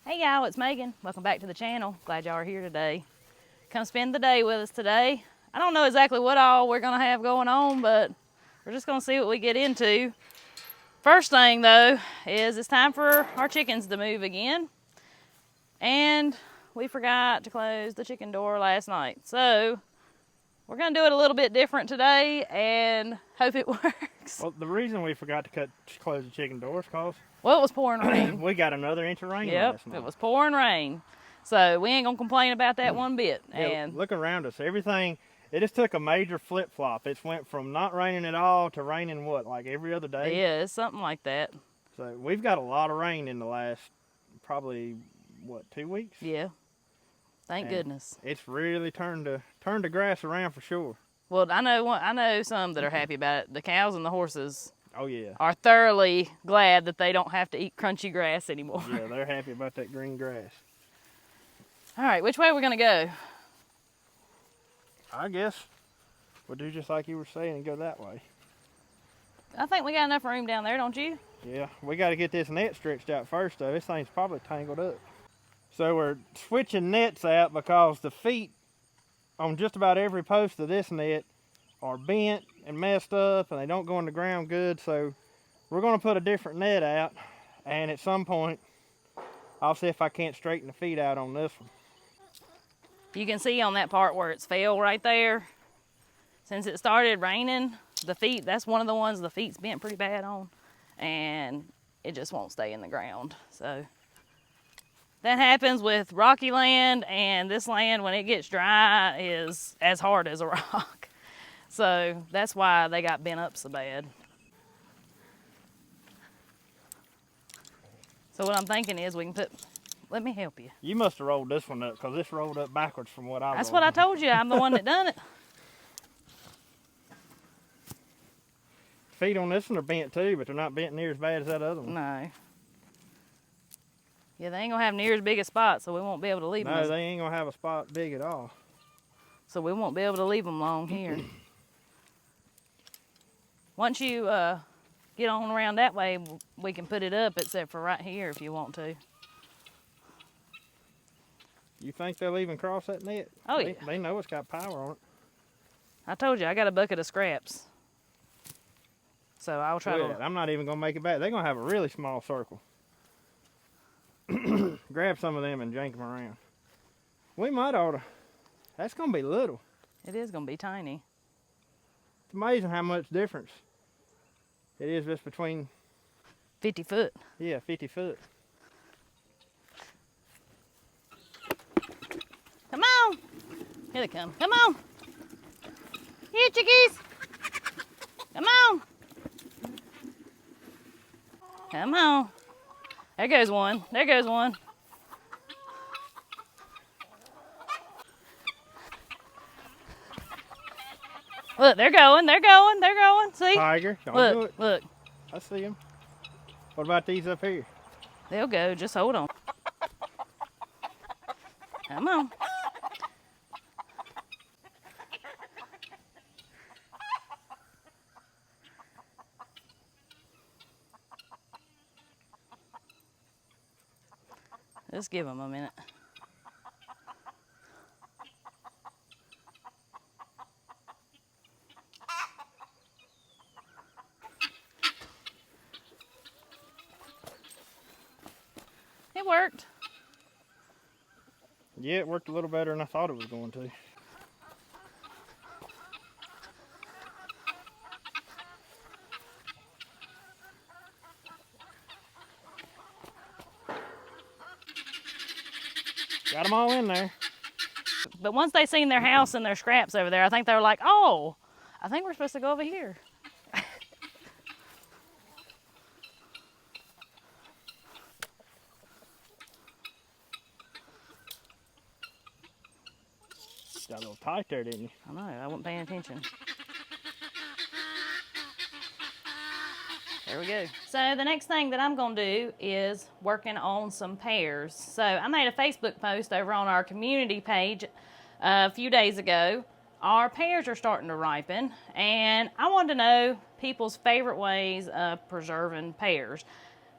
Hey y'all, it's Megan. Welcome back to the channel. Glad y'all are here today. Come spend the day with us today. I don't know exactly what all we're gonna have going on, but we're just gonna see what we get into. First thing though is it's time for our chickens to move again. And we forgot to close the chicken door last night. So we're gonna do it a little bit different today and hope it works. Well, the reason we forgot to close the chicken door is because Well, it was pouring rain. we got another inch of rain Yep, last night. it was pouring rain. So we ain't gonna complain about that one bit. Yeah, And look around us. Everything, it just took a major flip-flop. It went from not raining at all to raining, what, like every other day? yeah, it's something like that. So we've got a lot of rain in the last, probably, what, 2 weeks? Yeah. Thank goodness. It's really turned the grass around for sure. Well, I know some that are happy about it. The cows and the horses Oh, yeah. are thoroughly glad that they don't have to eat crunchy grass anymore. Yeah, they're happy about that green grass. All right, which way are we gonna go? I guess we'll do just like you were saying and go that way. I think we got enough room down there, don't you? Yeah, we got to get this net stretched out first, though. This thing's probably tangled up. So we're switching nets out because the feet on just about every post of this net are bent and messed up, and they don't go in the ground good. So we're going to put a different net out, and at some point, I'll see if I can't straighten the feet out on this one. You can see on that part where it's fell right there. Since it started raining, the feet, that's one of the ones the feet's bent pretty bad on, and it just won't stay in the ground. So that happens with rocky land, and this land, when it gets dry, is as hard as a rock. So that's why they got bent up so bad. So what I'm thinking is we can put, let me help you. You must have rolled this one up because this rolled up backwards from what I rolled. That's what I told you. I'm the one that done it. Feet on this one are bent too, but they're not bent near as bad as that other one. No. Yeah, they ain't gonna have near as big a spot, so we won't be able to leave them. No, they ain't gonna have a spot big at all. So we won't be able to leave them long here. Once you get on around that way, we can put it up, except for right here if you want to. You think they'll even cross that net? Oh, yeah. They know it's got power on it. I told you, I got a bucket of scraps. So I'll try to... I'm not even going to make it back. They're going to have a really small circle. Grab some of them and jank them around. We might ought to... That's going to be little. It is going to be tiny. It's amazing how much difference it is just between... 50 foot. Yeah, 50 foot. Come on. Here they come. Come on. Here, chickies. Come on. Come on. There goes one. There goes one. Look, they're going. They're going. They're going. See? Tiger, don't do Look, it. look. I see them. What about these up here? They'll go. Just hold on. Come on. Just give them a minute. It worked. Yeah, it worked a little better than I thought it was going to. Got them all in there. But once they seen their house and their scraps over there, I think they were like, oh, I think we're supposed to go over here. Got a little tight there, didn't you? I know, I wasn't paying attention. There we go. So the next thing that I'm gonna do is working on some pears. So I made a Facebook post over on our community page a few days ago. Our pears are starting to ripen, and I wanted to know people's favorite ways of preserving pears.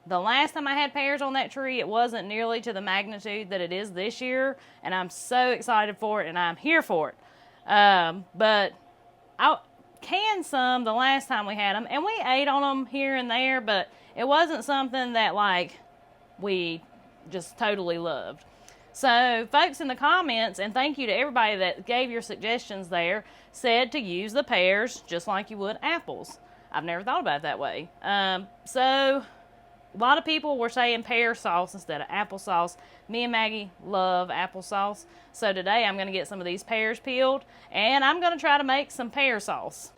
The last time I had pears on that tree, it wasn't nearly to the magnitude that it is this year, and I'm so excited for it, and I'm here for it. But I canned some the last time we had them, and we ate on them here and there, but it wasn't something that like we just totally loved. So folks in the comments, and thank you to everybody that gave your suggestions there, said to use the pears just like you would apples. I've never thought about it that way. So a lot of people were saying pear sauce instead of applesauce. Me and Maggie love applesauce. So today I'm going to get some of these pears peeled, and I'm going to try to make some pear sauce.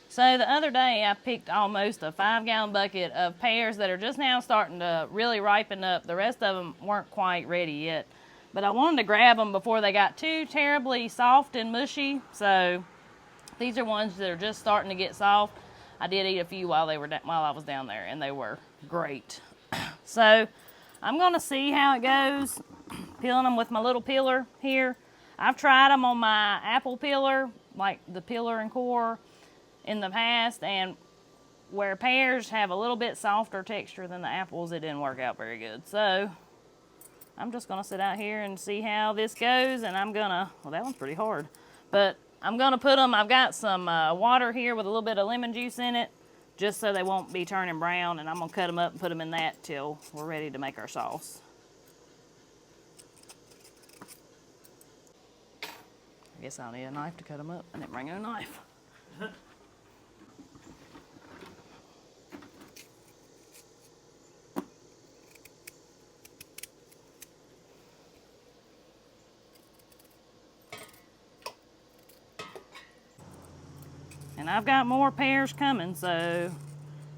So the other day I picked almost a 5-gallon bucket of pears that are just now starting to really ripen up. The rest of them weren't quite ready yet. But I wanted to grab them before they got too terribly soft and mushy. So these are ones that are just starting to get soft. I did eat a few while I was down there, and they were great. So I'm going to see how it goes, peeling them with my little peeler here. I've tried them on my apple peeler, like the peeler and core, in the past, and where pears have a little bit softer texture than the apples, it didn't work out very good. So I'm just going to sit out here and see how this goes, and I'm going to, well, that one's pretty hard, but I'm going to put them, I've got some water here with a little bit of lemon juice in it, just so they won't be turning brown, and I'm going to cut them up and put them in that till we're ready to make our sauce. I guess I'll need a knife to cut them up. I didn't bring a knife. And I've got more pears coming, so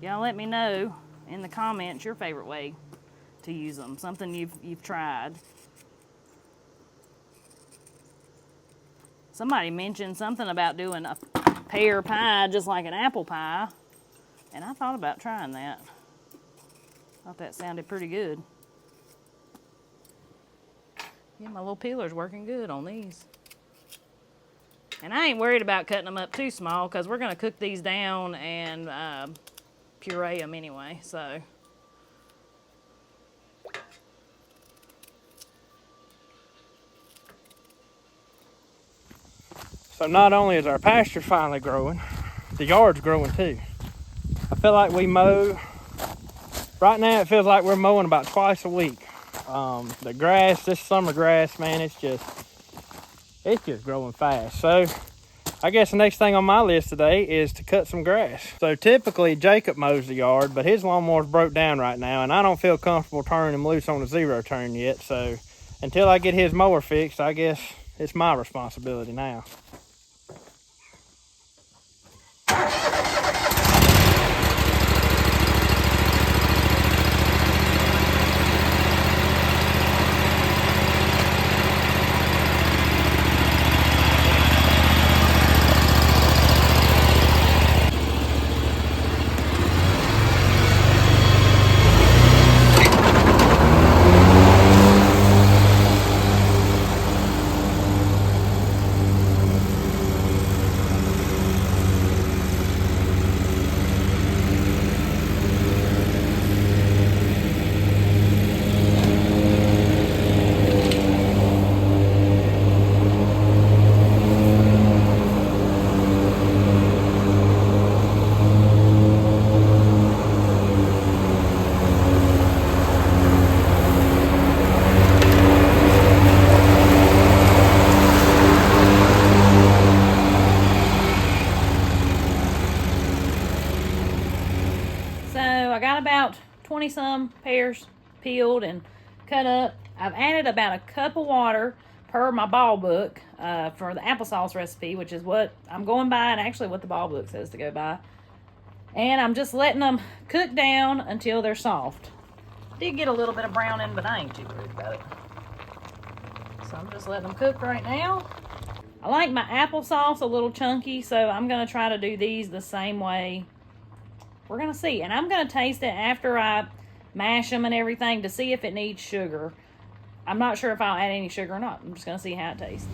y'all let me know in the comments your favorite way to use them. Something you've tried. Somebody mentioned something about doing a pear pie just like an apple pie, and I thought about trying that. Thought that sounded pretty good. Yeah, my little peeler's working good on these. And I ain't worried about cutting them up too small because we're going to cook these down and puree them anyway, so. So not only is our pasture finally growing, the yard's growing too. I feel like we mow, right now it feels like we're mowing about twice a week. The grass, this summer grass, man, it's just growing fast. So I guess the next thing on my list today is to cut some grass. So typically Jacob mows the yard, but his lawnmower's broke down right now, and I don't feel comfortable turning him loose on a zero turn yet. So until I get his mower fixed, I guess it's my responsibility now. I got about 20 some pears peeled and cut up. I've added about a cup of water per my ball book for the applesauce recipe, which is what I'm going by and actually what the ball book says to go by. And I'm just letting them cook down until they're soft. Did get a little bit of brown in, but I ain't too worried about it. So I'm just letting them cook right now. I like my applesauce a little chunky, so I'm going to try to do these the same way. We're going to see. And I'm going to taste it after I mash them and everything to see if it needs sugar. I'm not sure if I'll add any sugar or not. I'm just going to see how it tastes.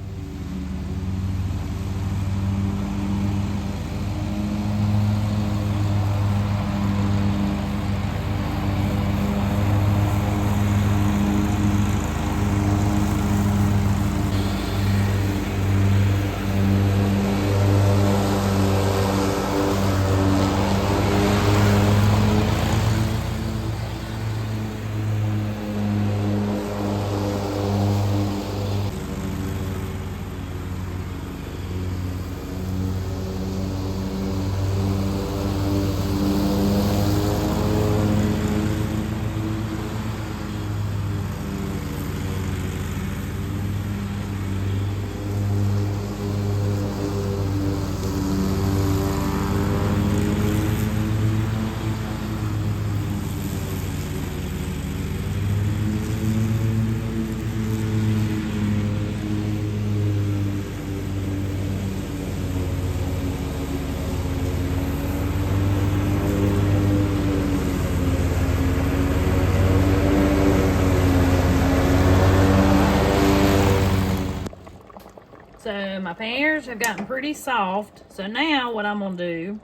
So my pears have gotten pretty soft. So now what I'm gonna do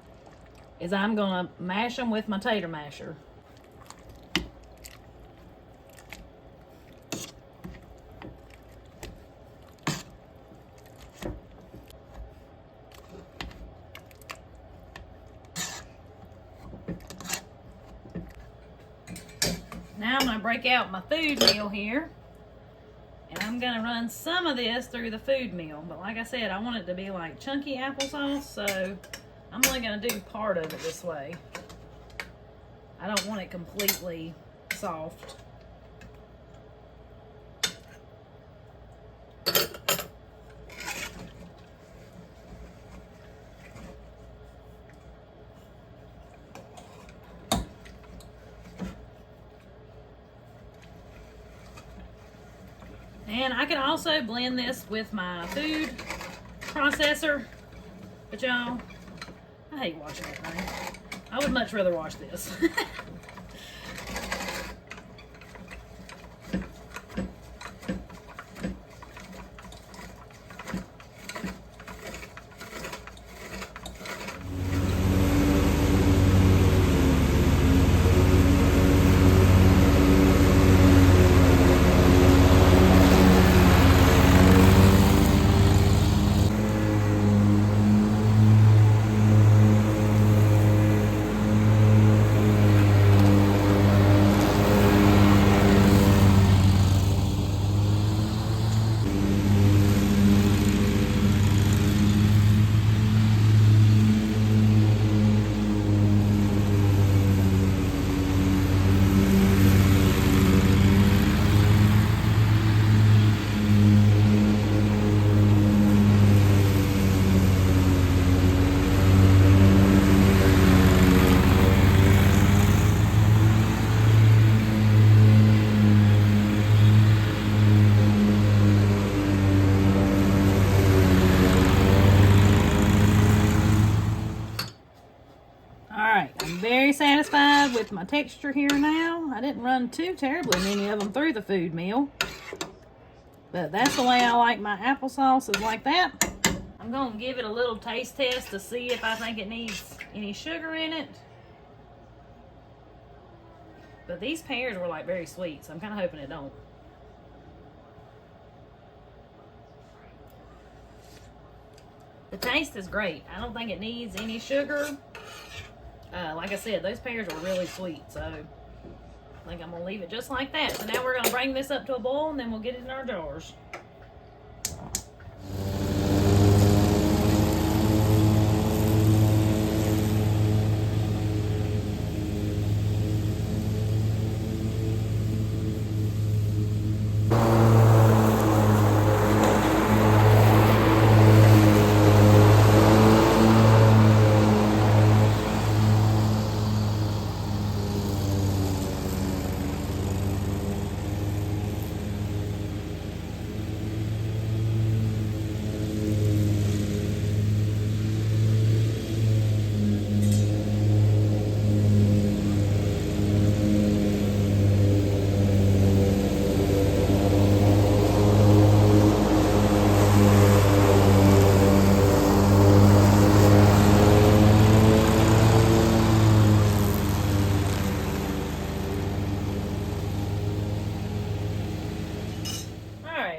is I'm gonna mash them with my tater masher. Now I'm gonna break out my food meal here. And I'm gonna run some of this through the food mill, but like I said, I want it to be like chunky applesauce, so I'm only gonna do part of it this way. I don't want it completely soft. And I can also blend this with my food processor, but y'all, I hate washing that thing. I would much rather wash this. Very satisfied with my texture here now. I didn't run too terribly many of them through the food mill, but that's the way I like my applesauce, is like that. I'm going to give it a little taste test to see if I think it needs any sugar in it. But these pears were like very sweet, so I'm kind of hoping it don't. The taste is great. I don't think it needs any sugar. Like I said, those pears were really sweet, so I think I'm going to leave it just like that. So now we're going to bring this up to a boil, and then we'll get it in our jars.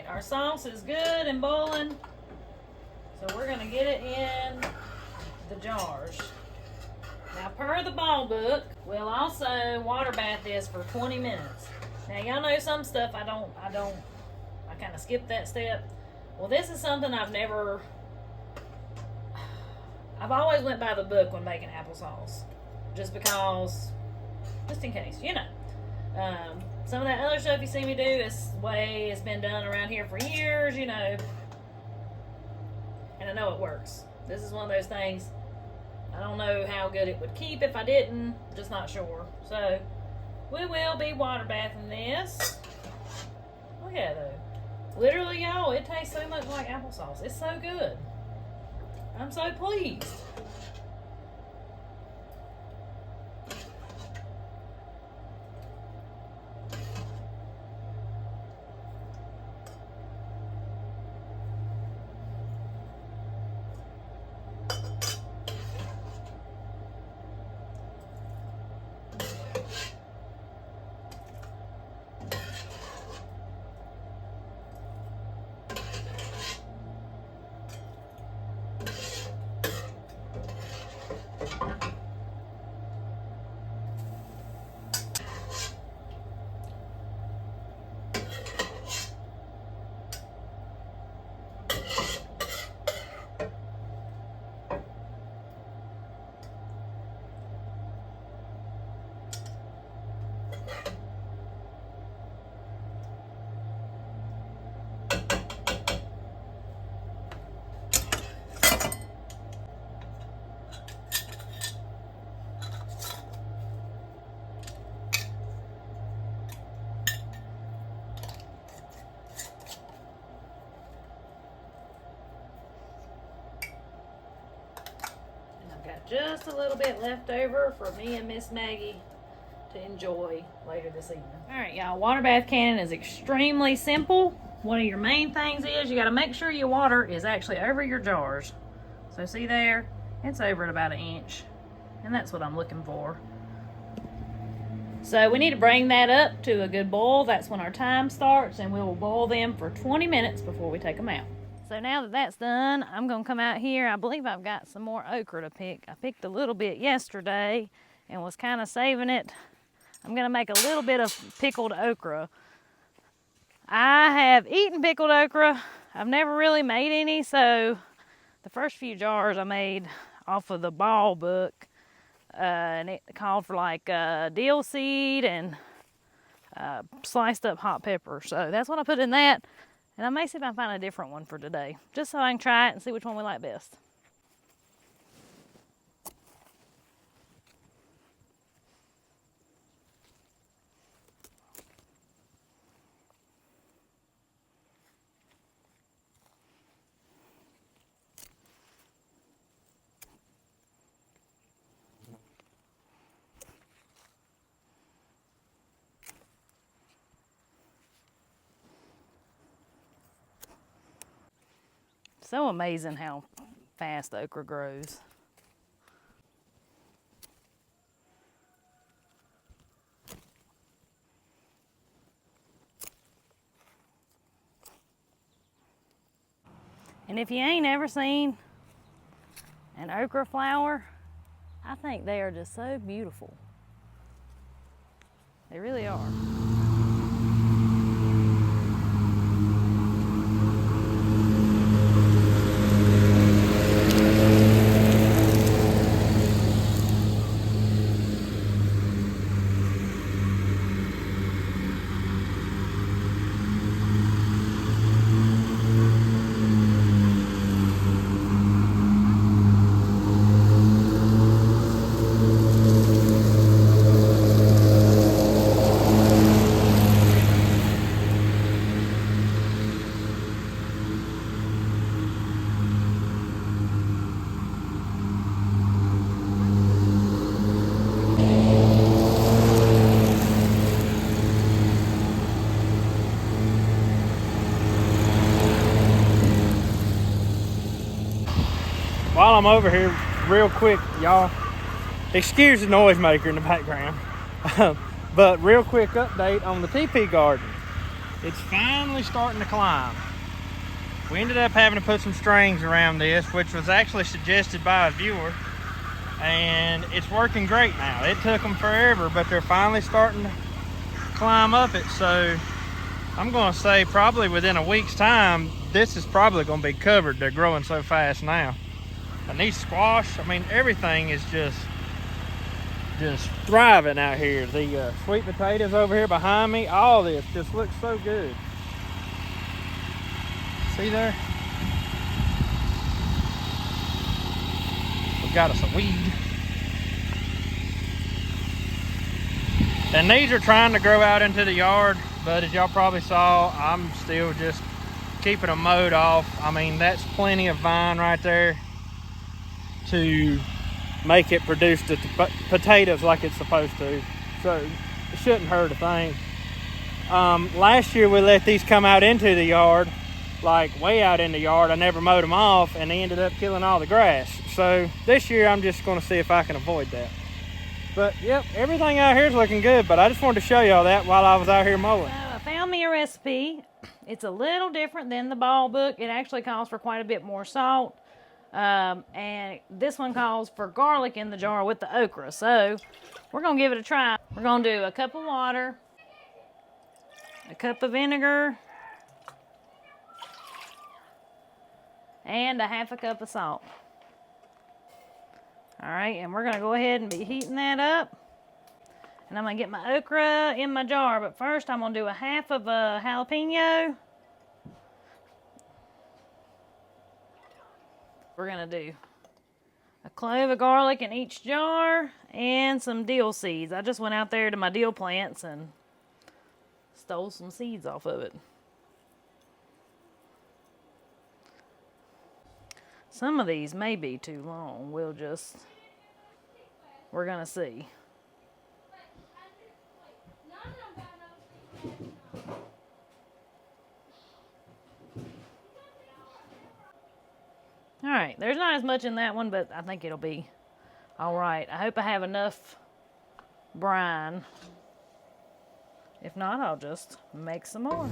Our sauce is good and boiling, so we're gonna get it in the jars. Now, per the ball book, we'll also water bath this for 20 minutes. Now, y'all know some stuff I kind of skip that step. Well, this is something I've always went by the book when making applesauce, just in case, you know. Some of that other stuff you see me do is the way it's been done around here for years, you know. And I know it works. This is one of those things, I don't know how good it would keep if I didn't, just not sure. So, we will be water bathing this. Look at it though. Literally, y'all, it tastes so much like applesauce. It's so good. I'm so pleased. just a little bit left over for me and Miss Maggie to enjoy later this evening. All right, y'all, water bath canning is extremely simple. One of your main things is you got to make sure your water is actually over your jars. So see there, it's over at about 1 inch, and that's what I'm looking for. So we need to bring that up to a good boil. That's when our time starts, and we will boil them for 20 minutes before we take them out. So now that that's done, I'm gonna come out here. I believe I've got some more okra to pick. I picked a little bit yesterday and was kind of saving it. I'm gonna make a little bit of pickled okra. I have eaten pickled okra. I've never really made any, so the first few jars I made off of the ball book, and it called for like dill seed and sliced up hot pepper. So that's what I put in that. And I may see if I can find a different one for today, just so I can try it and see which one we like best. So amazing how fast okra grows. And if you ain't ever seen an okra flower, I think they are just so beautiful. They really are. While I'm over here, real quick, y'all, excuse the noisemaker in the background, but real quick update on the TP garden. It's finally starting to climb. We ended up having to put some strings around this, which was actually suggested by a viewer, and it's working great now. It took them forever, but they're finally starting to climb up it. So I'm going to say probably within a week's time, this is probably going to be covered. They're growing so fast now. And these squash, I mean, everything is just thriving out here. The sweet potatoes over here behind me, all this just looks so good. See there? We got us a weed. And these are trying to grow out into the yard, but as y'all probably saw, I'm still just keeping them mowed off. I mean, that's plenty of vine right there to make it produce the potatoes like it's supposed to. So it shouldn't hurt a thing. Last year we let these come out into the yard, like way out in the yard. I never mowed them off and they ended up killing all the grass. So this year I'm just going to see if I can avoid that. But yep, everything out here is looking good, but I just wanted to show y'all that while I was out here mowing. So I found me a recipe. It's a little different than the ball book. It actually calls for quite a bit more salt. And this one calls for garlic in the jar with the okra. So we're going to give it a try. We're going to do a cup of water, a cup of vinegar, and a half a cup of salt. All right, and we're going to go ahead and be heating that up. And I'm going to get my okra in my jar. But first, I'm going to do a half of a jalapeno. We're going to do a clove of garlic in each jar and some dill seeds. I just went out there to my dill plants and stole some seeds off of it. Some of these may be too long. We'll just we're gonna see. All right, there's not as much in that one, but I think it'll be all right. I hope I have enough brine. If not, I'll just make some more.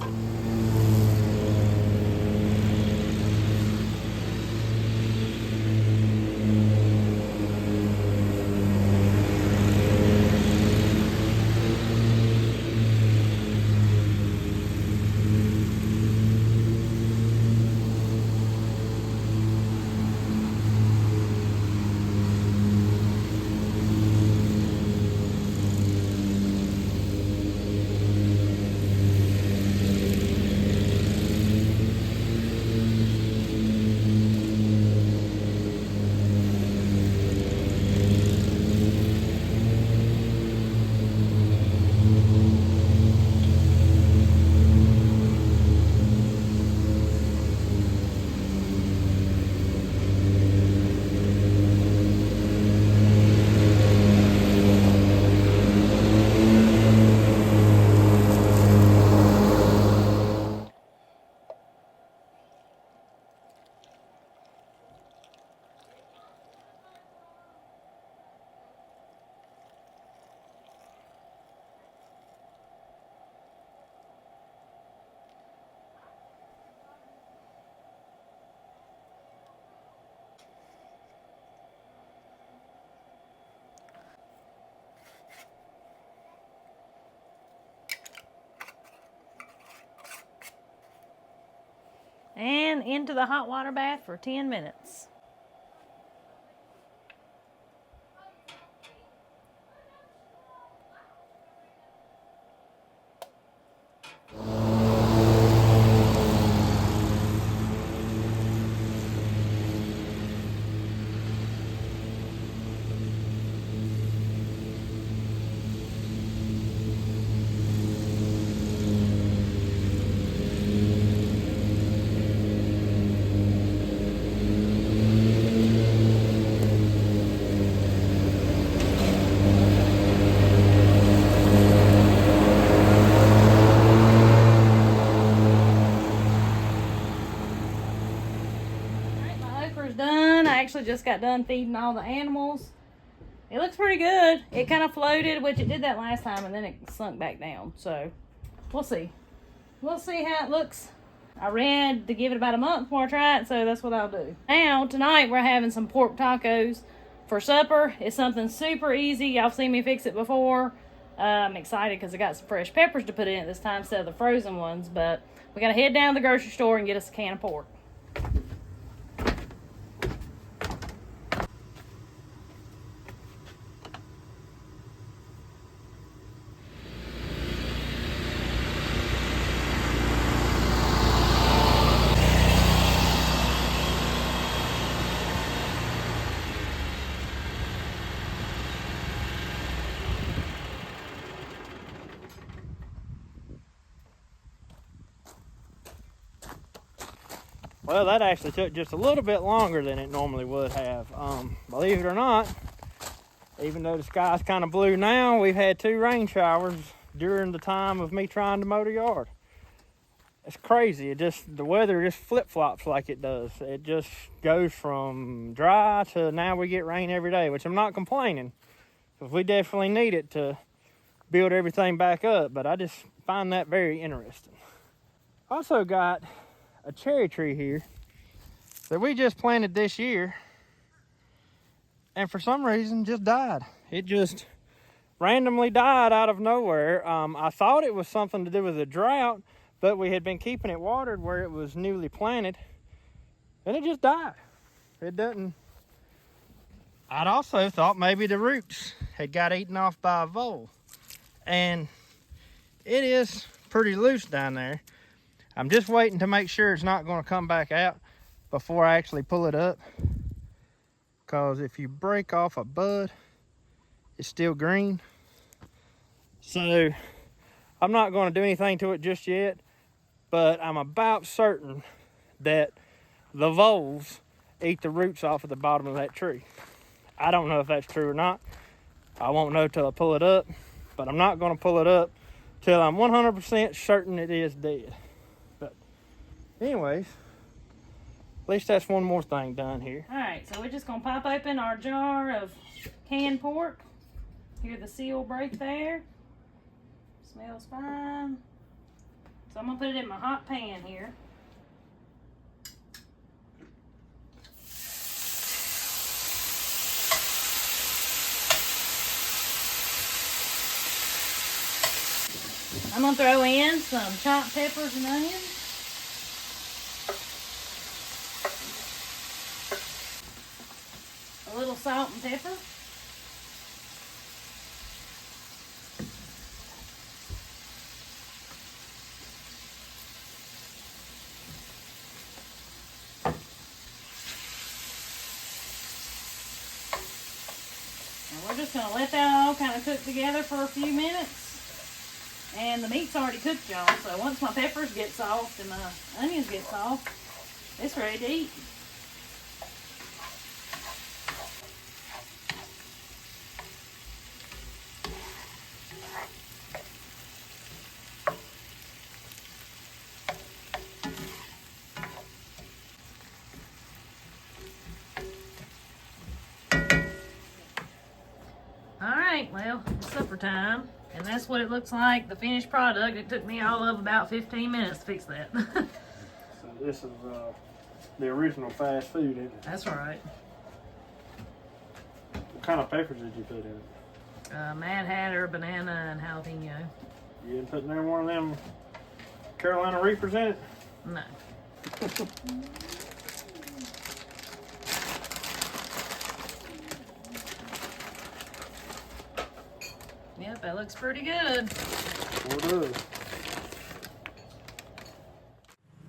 And into the hot water bath for 10 minutes. Done. I actually just got done feeding all the animals. It looks pretty good. It kind of floated, which it did that last time, and then it sunk back down. So we'll see. We'll see how it looks. I read to give it about a month before I try it, so that's what I'll do. Now, tonight we're having some pork tacos for supper. It's something super easy. Y'all seen me fix it before. I'm excited because I got some fresh peppers to put in it this time instead of the frozen ones. But we got to head down to the grocery store and get us a can of pork. Well, that actually took just a little bit longer than it normally would have. Believe it or not, even though the sky's kind of blue now, we've had 2 rain showers during the time of me trying to mow the yard. It's crazy. The weather just flip-flops like it does. It just goes from dry to now we get rain every day, which I'm not complaining, because we definitely need it to build everything back up, but I just find that very interesting. Also got a cherry tree here that we just planted this year, and for some reason just died. It just randomly died out of nowhere. I thought it was something to do with a drought, but we had been keeping it watered where it was newly planted, and it just died. It doesn't. I'd also thought maybe the roots had got eaten off by a vole, and it is pretty loose down there. I'm just waiting to make sure it's not going to come back out before I actually pull it up, because if you break off a bud, it's still green. So I'm not going to do anything to it just yet, but I'm about certain that the voles eat the roots off of the bottom of that tree. I don't know if that's true or not, I won't know till I pull it up, but I'm not going to pull it up till I'm 100% certain it is dead. But anyways, at least that's one more thing done here. All right, so we're just gonna pop open our jar of canned pork. Hear the seal break there. Smells fine. So I'm gonna put it in my hot pan here. I'm gonna throw in some chopped peppers and onions. A little salt and pepper. And we're just gonna let that all kind of cook together for a few minutes. And the meat's already cooked, y'all, so once my peppers get soft and my onions get soft, it's ready to eat. Alright, well, it's supper time. And that's what it looks like, the finished product. It took me all of about 15 minutes to fix that. So this is the original fast food, isn't it? That's right. What kind of peppers did you put in it? Mad Hatter, banana, and jalapeno. You didn't put in one of them Carolina Reapers in it? No. Yep, that looks pretty good. Sure does.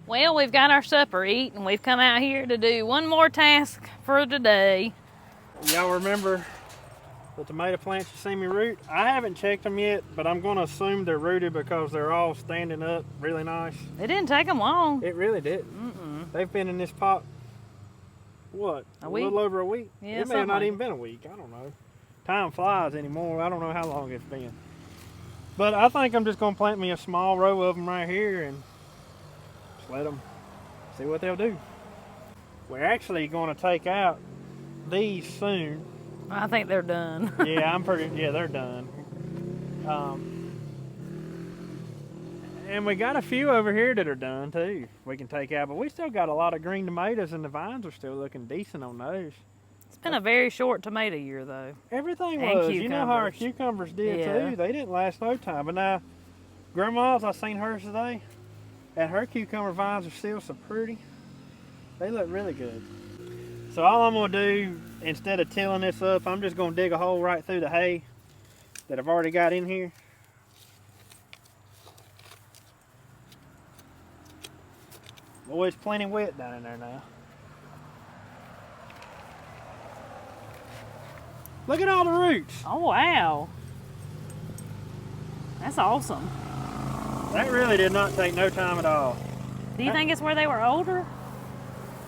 Well, we've got our supper eat, and we've come out here to do one more task for today. Y'all remember the tomato plants you see me root? I haven't checked them yet, but I'm going to assume they're rooted because they're all standing up really nice. It didn't take them long. It really didn't. They've been in this pot, what, A week? little over a week? Yeah, it may have not something even been a week. I don't know. Time flies anymore. I don't know how long it's been. But I think I'm just going to plant me a small row of them right here and just let them see what they'll do. We're actually going to take out these soon. I think they're done. Yeah, they're done. And we got a few over here that are done too. We can take out, but we still got a lot of green tomatoes, and the vines are still looking decent on those. It's been a very short tomato year, though. Everything And was. You know how our cucumbers. cucumbers did Yeah. too. They didn't last no time. But now, Grandma's, I seen hers today, and her cucumber vines are still so pretty. They look really good. So all I'm gonna do, instead of tilling this up, I'm just gonna dig a hole right through the hay that I've already got in here. Boy, it's plenty wet down in there now. Look at all the roots. Oh, wow. That's awesome. That really did not take no time at all. Do you think it's where they were older?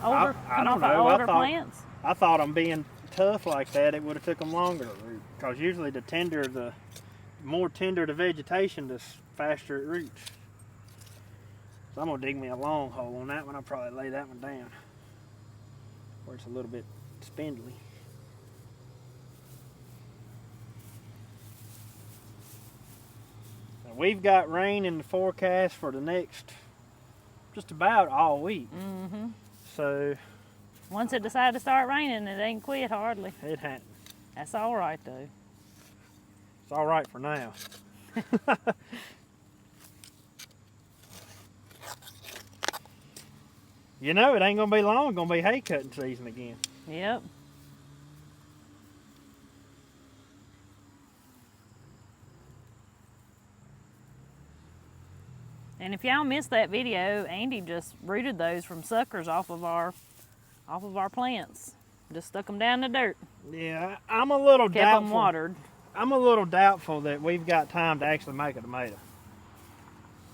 I Come don't off of know. older plants? I thought them being tough like that, it would have took them longer to root. Because usually the more tender the vegetation, the faster it roots. So I'm going to dig me a long hole on that one. I'll probably lay that one down where it's a little bit spindly. Now we've got rain in the forecast for the next just about all week. Mm-hmm. So Once it decided to start raining, it ain't quit hardly. it hadn't. That's all right, though. It's all right for now. You know, it ain't gonna be long. It's gonna be hay cutting season again. Yep. And if y'all missed that video, Andy just rooted those from suckers off of our plants. Just stuck them down in the dirt. Yeah, I'm a little Kept doubtful. them watered. I'm a little doubtful that we've got time to actually make a tomato.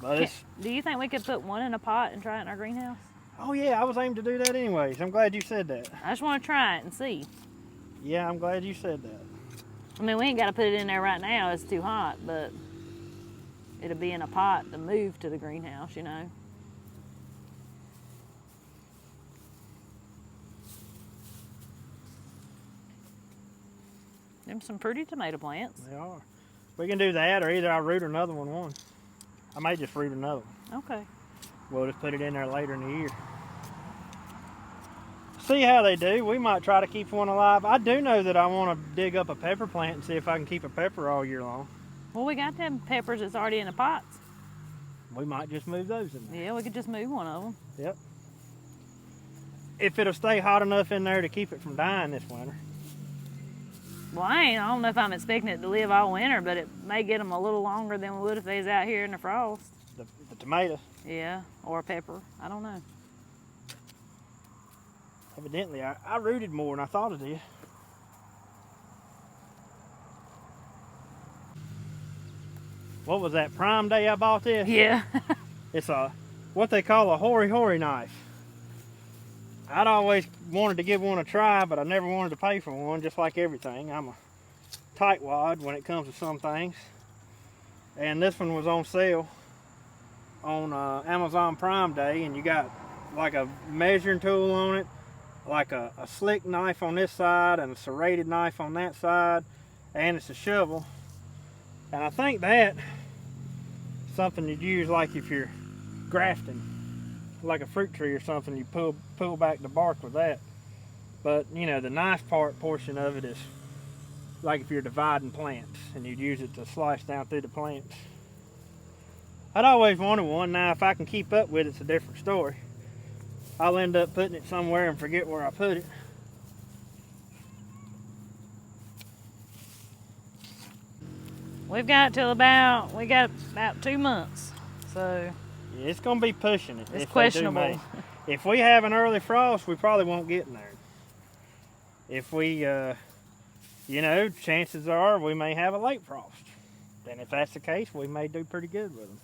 But Do you think we could put one in a pot and try it in our greenhouse? oh yeah, I was aiming to do that anyways. I'm glad you said that. I just want to try it and see. Yeah, I'm glad you said that. I mean, we ain't got to put it in there right now. It's too hot, but it'll be in a pot to move to the greenhouse, you know. Them some pretty tomato plants. They are. We can do that, or either I'll root another one. I may just root another one. Okay. We'll just put it in there later in the year. See how they do. We might try to keep one alive. I do know that I want to dig up a pepper plant and see if I can keep a pepper all year long. Well, we got them peppers that's already in the pots. We might just move those in there. Yeah, we could just move one of them. Yep. If it'll stay hot enough in there to keep it from dying this winter. Well, I don't know if I'm expecting it to live all winter, but it may get them a little longer than we would if they was out here in the frost. The tomatoes. Yeah, or a pepper. I don't know. Evidently, I rooted more than I thought I did. What was that, Prime Day I bought this? Yeah. It's what they call a hoary knife. I'd always wanted to give one a try, but I never wanted to pay for one, just like everything. I'm a tightwad when it comes to some things. And this one was on sale on Amazon Prime Day, and you got like a measuring tool on it, like a slick knife on this side and a serrated knife on that side, and it's a shovel. And I think that something you'd use like if you're grafting, like a fruit tree or something, you pull back the bark with that. But you know, the knife portion of it is like if you're dividing plants, and you'd use it to slice down through the plants. I'd always wanted one. Now if I can keep up with it, it's a different story. I'll end up putting it somewhere and forget where I put it. We got about 2 months, so Yeah, it's gonna be pushing it. it's if questionable. They do May. If we have an early frost, we probably won't get in there. If we, you know, chances are we may have a late frost. And if that's the case, we may do pretty good with them.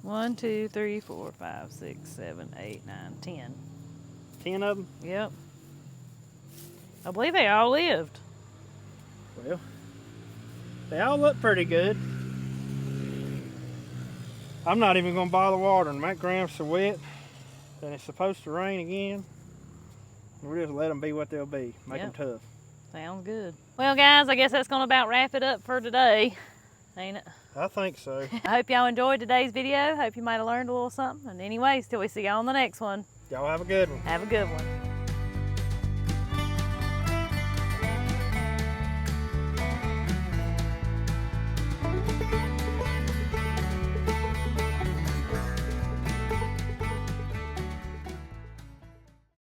1, 2, 3, 4, 5, 6, 7, 8, 9, 10. 10 of them? Yep. I believe they all lived. Well, they all look pretty good. I'm not even going to bother watering. My ground's so wet, and it's supposed to rain again. We'll just let them be what they'll be. Make them tough. Sounds good. Well, guys, I guess that's going to about wrap it up for today, ain't it? I think so. I hope y'all enjoyed today's video. Hope you might have learned a little something. And anyways, till we see y'all on the next one. Y'all have a good one. Have a good one.